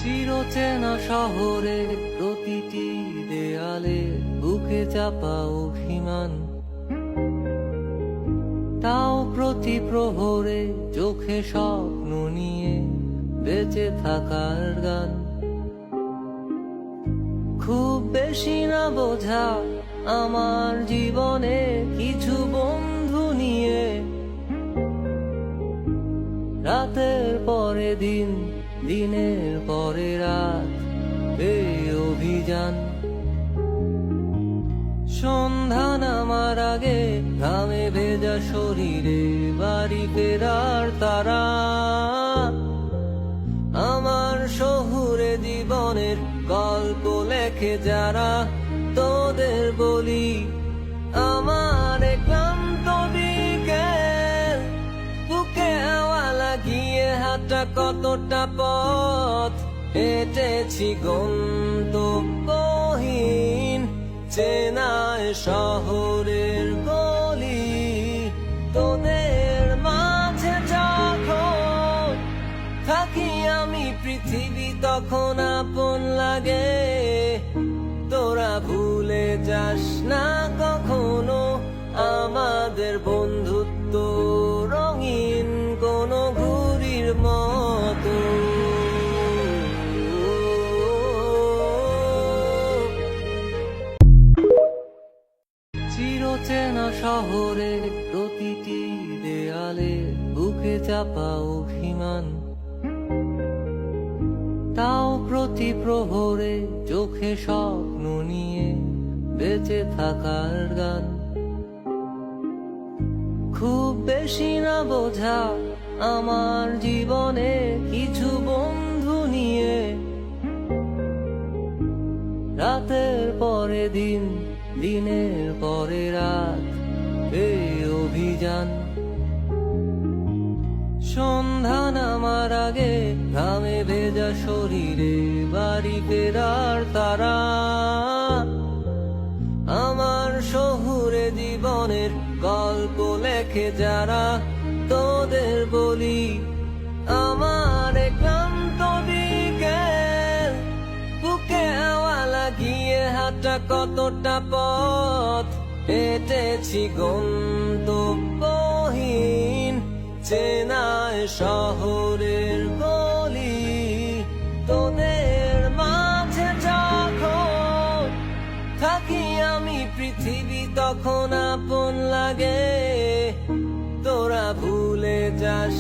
চিরচেনা শহরে প্রতিটি দেয়ালে বুকে চাপা অভিমান, তাও প্রতি প্রহরে চোখে স্বপ্ন নিয়ে বেঁচে থাকার গান। খুব বেশি না বোঝা আমার জীবনে কিছু বন্ধু নিয়ে, রাতের পরে দিন, দিনের পরে রাত, এই অভিযান। সন্ধ্যা নামার আগে ঘামে ভেজা শরীরে বাড়ি ফেরার তারা, আমার শহুরে জীবনের গল্প লেখে যারা, তোদের বলি আমার ক্লান্ত বিকেল, বুকে হাওয়া লাগিয়ে হাঁটা কতটা পথ হেঁটেছি গন্তব্যহীন, চেনায় শহরের গলি। তোদের মাঝে যখন থাকি আমি পৃথিবী তখন আপন লাগে, তোরা ভুলে যাস না কখনো আমাদের বন্ধুত্ব রঙিন কোনো ঘুড়ির মতো। চিরচেনা শহরে প্রতিটি দেয়ালে বুকে চাপা অভিমান, তাও প্রতি প্রহরে চোখে স্বপ্ন নিয়ে বেঁচে থাকার গান। খুব বেশি না বোঝা আমার জীবনে কিছু বন্ধু নিয়ে, রাতের পরে দিন, দিনের পরে রাত, এই অভিযান। সন্ধ্যা নামার আগে ঘামে ভেজা শরীরে বাড়ি ফেরার তারা, আমার শহুরে জীবনের গল্প লেখে যারা, তোদের বলি আমার ক্লান্ত বিকেল, বুকে হাওয়া লাগিয়ে হাঁটা কতটা পথ হেঁটেছি গন্তব্যহীন, চেনায় শহরের গলি। তোদের মাঝে যখন থাকি আমি পৃথিবী তখন আপন লাগে, তোরা ভুলে যাস